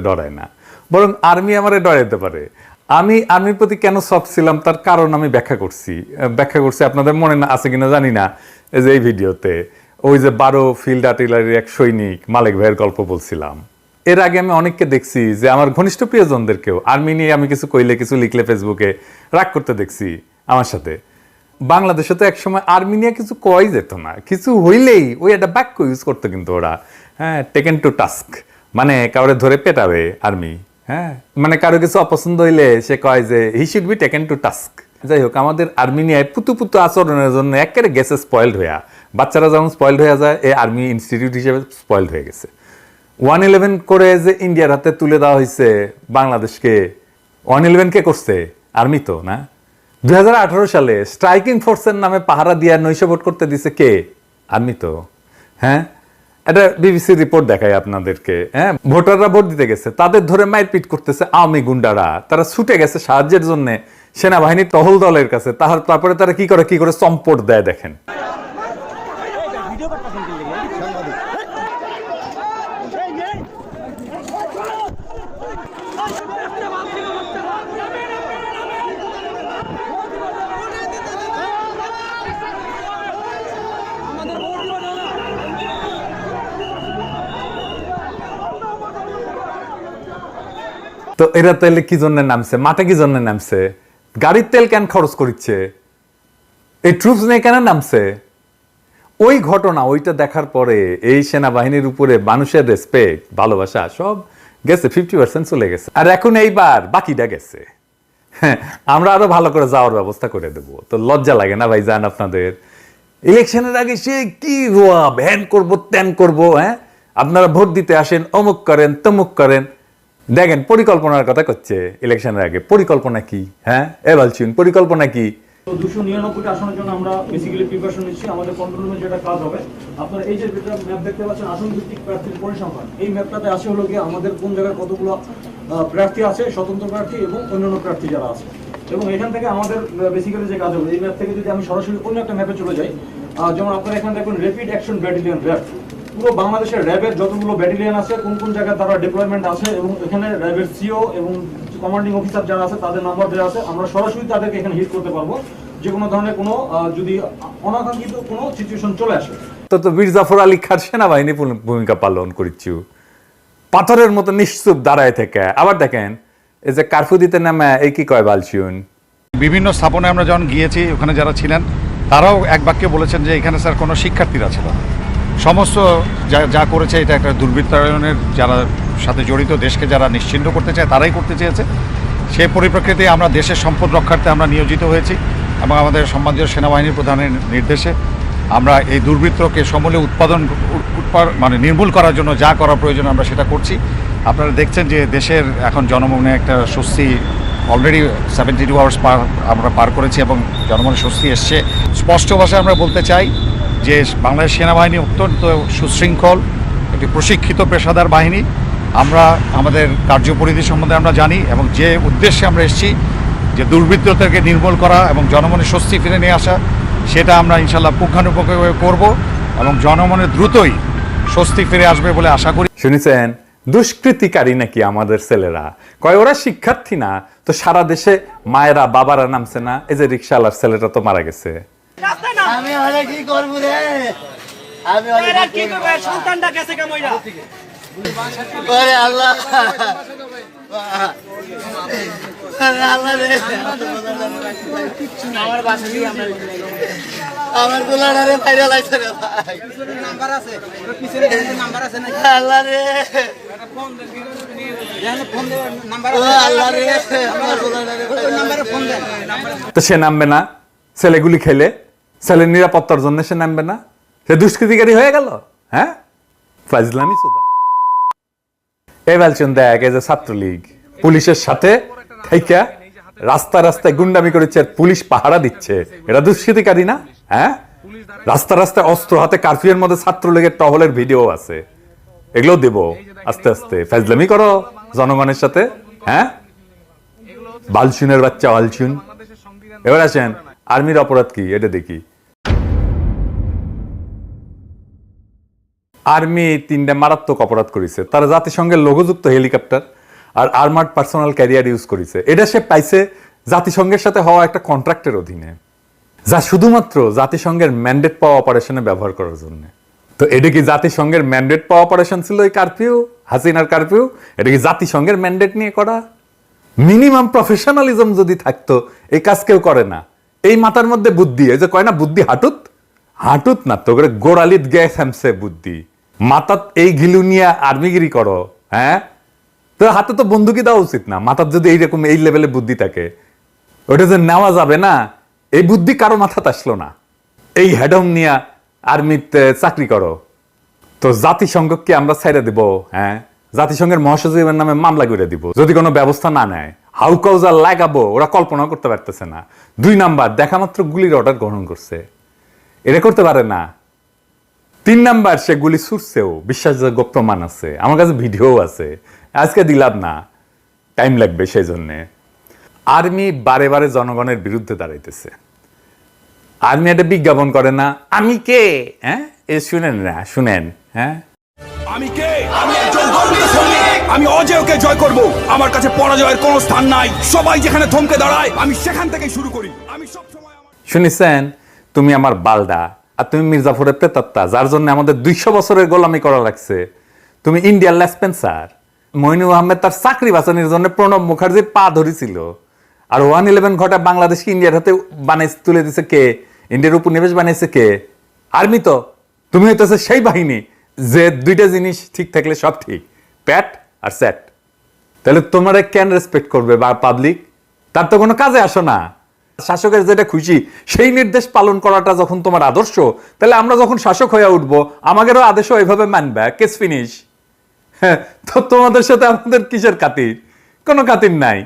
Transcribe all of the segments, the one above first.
ডরায় না, বরং আর্মি আমারে ডরাইতে পারে। আমি আর্মির প্রতি কেন সফট ছিলাম তার কারণ আমি ব্যাখ্যা করছি আপনাদের মনে আছে কিনা জানি না। এই যে এই ভিডিওতে ওই যে 12 ফিল্ড আর্টিলারির এক সৈনিক মালিক ভাইয়ের গল্প বলছিলাম। এর আগে আমি অনেককে দেখছি যে আমার ঘনিষ্ঠ প্রিয়জনদেরকেও আর্মি নিয়ে আমি কিছু কইলে কিছু লিখলে ফেসবুকে রাগ করতে দেখছি আমার সাথে। বাংলাদেশে তো একসময় আর্মি নিয়ে কিছু কয় যেত না, কিছু হইলেই ওই একটা বাক্য ইউজ করতো কিন্তু ওরা, হ্যাঁ, টেকেন টু টাস্ক, মানে কাউরে ধরে পেটাবে আর্মি। হ্যাঁ, মানে কারো কিছু অপছন্দ হইলে সে কয় যে he should be taken to task. যাই হোক, আমাদের আর্মেনিয়ায় পুতু পুতু আচরণের জন্য একেবারে গেছে স্পয়েলড হইয়া, বাচ্চারা যেমন স্পয়েলড হয়ে যায়, এই আর্মি ইনস্টিটিউট হিসেবে স্পয়েলড হয়ে গেছে। 111 করে যে ইন্ডিয়ার হাতে তুলে দেওয়া হয়েছে বাংলাদেশকে, 111 কে করছে? আর্মি তো না। 2018 সালে স্ট্রাইকিং ফোর্সের নামে পাহারা দিয়ে নৈশভোট করতে দিছে কে? আর্মি তো। হ্যাঁ, এটা বিবিসির রিপোর্ট দেখায় আপনাদেরকে। হ্যাঁ, ভোটাররা ভোট দিতে গেছে, তাদের ধরে মারপিট করতেছে আওয়ামী গুন্ডারা, তারা ছুটে গেছে সাহায্যের জন্য সেনাবাহিনীর টহল দলের কাছে। তারপরে তারা কি করে চম্পট দেয় দেখেন। তো এরা তাহলে কি জন্য নামছে মাঠে? কি জন্য নামছে? গাড়ির তেল কেন খরচ করছে? এই ট্রুপস নিয়ে কেন নামছে? ওই ঘটনা, ওইটা দেখার পরে এই সেনাবাহিনীর উপরে মানুষের রেসপেক্ট, ভালোবাসা সব গেছে, 50% চলে গেছে। আর এখন এইবার বাকিটা গেছে। হ্যাঁ, আমরা আরো ভালো করে যাওয়ার ব্যবস্থা করে দেবো। তো লজ্জা লাগে না ভাই জান আপনাদের? ইলেকশনের আগে সে কি রোয়া ভ্যান করবো ত্যান করবো। হ্যাঁ, আপনারা ভোট দিতে আসেন, অমুক করেন তমুক করেন। দেখেন পরিকল্পনার কথা করছে ইলেকশনের আগে। পরিকল্পনা কি? হ্যাঁ, বলছেন পরিকল্পনা কি? 299 আসনের জন্য আমরা বেসিক্যালি প্রিপারেশন নিচ্ছি। আমাদের কন্ট্রোল রুমে যেটা কাজ হবে, আপনারা এই যে ম্যাপ দেখতে পাচ্ছেন আসন ভিত্তিক প্রার্থীর পরিসংখ্যান, এই ম্যাপটাতে আসে হলো গিয়ে আমাদের কোন জায়গায় কতগুলো প্রার্থী আছে, স্বতন্ত্র প্রার্থী এবং অন্যান্য প্রার্থী যারা আছে। এবং এখান থেকে আমাদের বেসিক্যালি যে কাজ হবে, এই ম্যাপ থেকে যদি আমি সরাসরি অন্য একটা ম্যাপে চলে যাই, যেমন আপনারা এখানে দেখবেন র্যাপিড অ্যাকশন ব্যাটালিয়ন, র্যাব। পুরো বাংলাদেশের র্যাবের যতগুলো ব্যাটালিয়ন আছে, কোন কোন জায়গায় তারা ডিপ্লয়মেন্ট আছে, এবং এখানে র্যাবের সিও এবং কমান্ডিং অফিসার যারা আছে তাদের নাম্বার দেওয়া আছে। আমরা সরাসরি তাদেরকে এখানে হিট করতে পারবো যে কোনো ধরনের কোনো যদি অনাকাঙ্ক্ষিত কোনো সিচুয়েশন চলে আসে। তো বীর জাফর আলী খান সেনাবাহিনী ভূমিকা পালন করছি, পাথরের মতো নিশ্চুপ দাঁড়ায় থেকে। আবার দেখেন এই যে কারফিউ দিতে নামে এই কি কয় বালছিউন। বিভিন্ন স্থাপনে আমরা যখন গিয়েছি, ওখানে যারা ছিলেন তারাও এক বাক্যে বলেছেন যে এখানে স্যার কোনো শিক্ষার্থীরা ছিল না, সমস্ত যা করেছে এটা একটা দুর্বৃত্তায়নের যারা সাথে জড়িত, দেশকে যারা নিশ্চিহ্ন করতে চায় তারাই করতে চেয়েছে। সেই পরিপ্রেক্ষিতে আমরা দেশের সম্পদ রক্ষার্থে আমরা নিয়োজিত হয়েছি এবং আমাদের সম্মানীয় সেনাবাহিনীর প্রধানের নির্দেশে আমরা এই দুর্বৃত্তকে সমূলে মানে নির্মূল করার জন্য যা করা প্রয়োজন আমরা সেটা করছি। আপনারা দেখছেন যে দেশের এখন জনমনে একটা স্বস্তি, অলরেডি 72 আওয়ার্স আমরা পার করেছি এবং জনমনে স্বস্তি এসছে। স্পষ্ট ভাষায় আমরা বলতে চাই যে বাংলাদেশ সেনাবাহিনী অত্যন্ত সুশৃঙ্খল একটি প্রশিক্ষিত পেশাদার বাহিনী। আমরা আমাদের কার্যপরিধি সম্বন্ধে আমরা জানি এবং যে উদ্দেশ্যে আমরা এসেছি যে দুর্বৃত্তদেরকে নির্মূল করা এবং জনমনে স্বস্তি ফিরে নিয়ে আসা, সেটা আমরা ইনশাল্লাহ পুঙ্খানুপুঙ্খভাবে করব এবং জনমনে দ্রুতই স্বস্তি ফিরে আসবে বলে আশা করি। শুনেছেন, দুষ্কৃতিকারী নাকি আমাদের ছেলেরা, কয় ওরা শিক্ষার্থী না তো সারা দেশে মায়েরা বাবারা নামছে না। এই যে রিকশাওয়ালার ছেলেটা তো মারা গেছে। আমি হলে কি করবো রে, আমি হলে কি করবো, সন্তানটা গেছে কামইরা ওরে আল্লাহ, আল্লাহ রে, আমার বাসা দিয়ে আমরা আমার গোলাডারে ভাইরাল আইছে রে ভাই, নাম্বার আছে ওর পিছনে নাম্বার আছে না? আল্লাহ রে, ফোন দেন, ফোন দেন, নাম্বার আছে। আল্লাহ রে, আমার গোলাডারে নাম্বারে ফোন দেন। তো সে নামবে না? ছেলেগুলি খেলে ছেলের নিরাপত্তার জন্য সে নামবে না? সে দুষ্কৃতিকারী হয়ে গেল? হ্যাঁ, ফাজলামি সুদা। এই বলছেন দেখ, এই যে ছাত্রলীগ পুলিশের সাথে থাইকা রাস্তায় গুন্ডামি করেছে, পুলিশ পাহারা দিচ্ছে, এটা দুষ্কৃতিকারী না? হ্যাঁ, রাস্তায় অস্ত্র হাতে কারফিউর মধ্যে ছাত্রলীগের টহলের ভিডিও আছে, এগুলো দেব আস্তে আস্তে। ফাজলামি করো জনগণের সাথে। হ্যাঁ, বালচুনের বাচ্চা বালচুন। এবার আসেন আর্মির অপরাধ কি এটা দেখি। আর্মি 3টা মারাত্মক অপরাধ করেছে। তারা জাতিসংঘের লোগোযুক্ত হেলিকপ্টার আর আর্মার্ড পার্সোনাল ক্যারিয়ার ইউজ করেছে। এটা সে পাইছে জাতিসংঘের সাথে হওয়া একটা কন্ট্রাক্টের অধীনে, যা শুধুমাত্র জাতিসংঘের ম্যান্ডেট পাওয়া অপারেশনে ব্যবহার করার জন্য। তো এটা কি জাতিসংঘের ম্যান্ডেট পাওয়া অপারেশন ছিল এই কারফিউ, হাসিনার কারফিউ? এটা কি জাতিসংঘের ম্যান্ডেট নিয়ে করা? মিনিমাম প্রফেশনালিজম যদি থাকতো এই কাজ কেউ করে না। এই মাথার মধ্যে বুদ্ধি, এই যে কয় না বুদ্ধি হাঁটুত, হাঁটুত না তো করে গোড়ালিত গ্যাস থামছে বুদ্ধি। মাথাত এই ঘিলু নিয়ে আর্মিগিরি করো, হ্যাঁ? তো হাতে তো বন্দুকি দেওয়া উচিত না। মাথার যদি এইরকম এই লেভেলে বুদ্ধি থাকে, ওটা যে নেওয়া যাবে না, এই বুদ্ধি কারো মাথাতে আসলো না। এই হেডম নিয়ে আর্মিতে চাকরি করো। তো জাতিসংঘকে আমরা ছেড়ে দিব, হ্যাঁ? জাতিসংঘের মহাসচিবের নামে মামলা করে দিব যদি কোনো ব্যবস্থা না নেয়। হাউ কাউজা লাগাবো ওরা কল্পনা করতে পারতেছে না। 2 নাম্বার, দেখা মাত্র গুলির অর্ডার গ্রহণ করছে, এটা করতে পারে না। 3 নাম্বার, সে গুলি ছুটছেও, বিশ্বাসযোগ্য প্রমাণ আছে, আমার কাছে ভিডিও আছে, আজকে দিলাম না, টাইম লাগবে। সেই জন্যে আর্মি বারে বারে জনগণের বিরুদ্ধে দাঁড়াইতেছে। আর্মি একটা বিজ্ঞাপন করে না, আমি কে, হ্যাঁ? এ শুনেন না, শুনেন, হ্যাঁ? আমি কে? আমি একজন গর্বিত সৈনিক। আমি অজেয়কে জয় করব। আমার কাছে পরাজয়ের কোনো স্থান নাই। সবাই যেখানে থমকে দাঁড়ায় আমি সেখান থেকেই শুরু করি। আমি সব সময় শুনেছেন? তুমি আমার বালডা, আর তুমি মির্জাফরের প্রেতাত্তা, যার জন্য আমাদের 200 বছরের গোলামি করা লাগছে। তুমি ইন্ডিয়ার লেসপেন্সার। মইনুল আহমেদ তার চাকরি বাঁচানোর জন্য প্রণব মুখার্জির পা ধরেছিল। আর 111 ঘটা বাংলাদেশকে ইন্ডিয়ার হাতে তুলে দিছে কে? ইন্ডিয়ার উপনিবেশ বানিয়েছে কে? আর্মি তো। তুমি হইতেছে সেই বাহিনী যে 2টা জিনিস ঠিক থাকলে সব ঠিক, প্যাট আর স্যাট। তাহলে তোমরা কেন রেসপেক্ট করবে বা পাবলিক? তার তো কোনো কাজে আসো না। শাসকের যেটা খুশি সেই নির্দেশ পালন করাটা যখন তোমার আদর্শ, তাহলে আমরা যখন শাসক হয়ে উঠবো আমাদেরও আদেশও এইভাবে মানবে। Case finish. হ্যাঁ, তো তোমাদের সাথে আমাদের কিসের খাতির? কোনো খাতির নাই।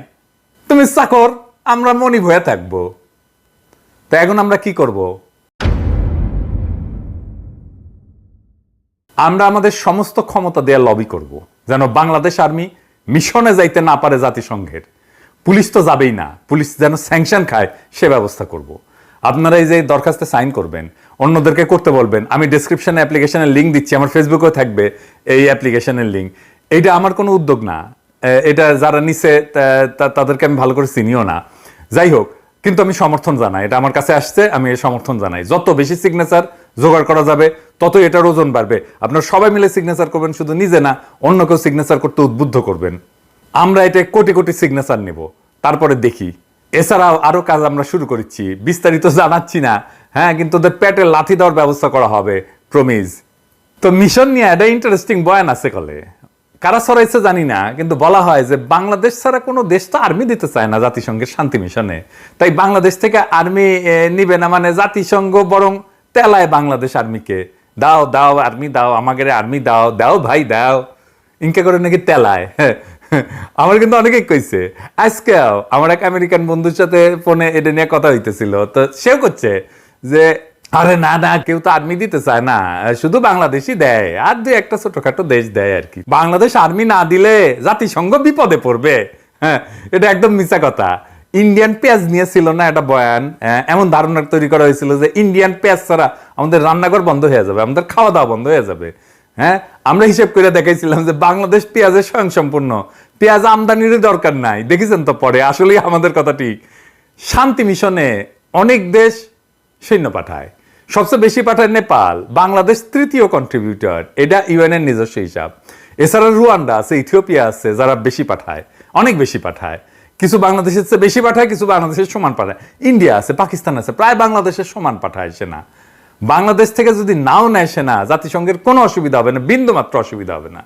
তুমি চাকর, আমরা মনিব হয়ে থাকবো। তো এখন আমরা কি করব? আমরা আমাদের সমস্ত ক্ষমতা দিয়ে লবি করব যেন বাংলাদেশ আর্মি মিশনে যাইতে না পারে জাতিসংঘের। পুলিশ তো যাবেই না, পুলিশ যেন স্যাংশন খায় সে ব্যবস্থা করব। আপনারা এই যে দরখাস্তে সাইন করবেন, অন্যদেরকে করতে বলবেন। আমি ডেসক্রিপশনে অ্যাপ্লিকেশনের লিঙ্ক দিচ্ছি, আমার ফেসবুকেও থাকবে এই অ্যাপ্লিকেশনের লিঙ্ক। এইটা আমার কোনো উদ্যোগ না, এটা যারা নিছে তাদেরকে আমি ভালো করে চিনিও না। যাই হোক, কিন্তু আমি সমর্থন জানাই, এটা আমার কাছে আসছে, আমি এই সমর্থন জানাই। যত বেশি সিগনেচার জোগাড় করা যাবে ততই এটার ওজন বাড়বে। আপনারা সবাই মিলে সিগনেচার করবেন, শুধু নিজে না, অন্য কেউ সিগনেচার করতে উদ্বুদ্ধ করবেন। আমরা এটা কোটি কোটি সিগনেচার নেব, তারপরে দেখি। এছাড়াও আরো কাজ আমরা শুরু করেছি, বিস্তারিত জানাচ্ছি না, হ্যাঁ? কিন্তু ওদের পেটে লাথি দেওয়ার ব্যবস্থা করা হবে, প্রমিজ। তো মিশন নিয়ে একটা ইন্টারেস্টিং বয়ান আছে কলে, কারা ছড়াইছে জানি না, কিন্তু বলা হয় যে বাংলাদেশ ছাড়া কোনো দেশ তো আর্মি দিতে চায় না জাতিসংঘের শান্তি মিশনে। তাই বাংলাদেশ থেকে আর্মি নিবে না, মানে জাতিসংঘ বরং তেলায় বাংলাদেশ আর্মিকে। দাও দাও আর্মি দাও, আমাদের আর্মি দাও, দাও ভাই দাও, ইনকে করে নাকি তেলায়। আমার কিন্তু অনেকেই কইছে। আজকেও আমার এক আমেরিকান বন্ধুর সাথে ফোনে এটা নিয়ে কথা হইতেছিল, তো সেও করছে যে আরে না না, কেউ তো আর্মি দিতে চায় না, শুধু বাংলাদেশই দেয়, আর 2-1টা ছোটখাটো দেশ দেয় আর কি। বাংলাদেশ আর্মি না দিলে জাতিসংঘ বিপদে পড়বে। হ্যাঁ, এটা একদম মিথ্যা কথা। ইন্ডিয়ান পেঁয়াজ নিয়ে ছিল না একটা বয়ান, এমন ধারণা তৈরি করা হয়েছিল যে ইন্ডিয়ান পেঁয়াজ ছাড়া আমাদের রান্নাঘর বন্ধ হয়ে যাবে, আমাদের খাওয়া দাওয়া বন্ধ হয়ে যাবে। হ্যাঁ, আমরা হিসেব করে দেখাইছিলাম যে বাংলাদেশ পেঁয়াজের স্বয়ংসম্পূর্ণ, পেঁয়াজ আমদানির দরকার নাই। দেখেছেন তো পরে, আসলেই আমাদের কথা ঠিক। শান্তি মিশনে অনেক দেশ সৈন্য পাঠায়, সবচেয়ে বেশি পাঠায় নেপাল, বাংলাদেশ 3য় কন্ট্রিবিউটর, এটা ইউএনের নিজস্ব হিসাব। এছাড়া রুয়ান্ডা আছে, ইথিওপিয়া আছে, যারা বেশি পাঠায়, অনেক বেশি পাঠায়। কিছু বাংলাদেশের চেয়ে বেশি পাঠায়, কিছু বাংলাদেশের সমান পাঠায়। ইন্ডিয়া আছে, পাকিস্তান আছে, প্রায় বাংলাদেশের সমান পাঠায় সেনা। বাংলাদেশ থেকে যদি নাও নেয় সেনা, জাতিসংঘের কোনো অসুবিধা হবে না, বিন্দু মাত্র অসুবিধা হবে না।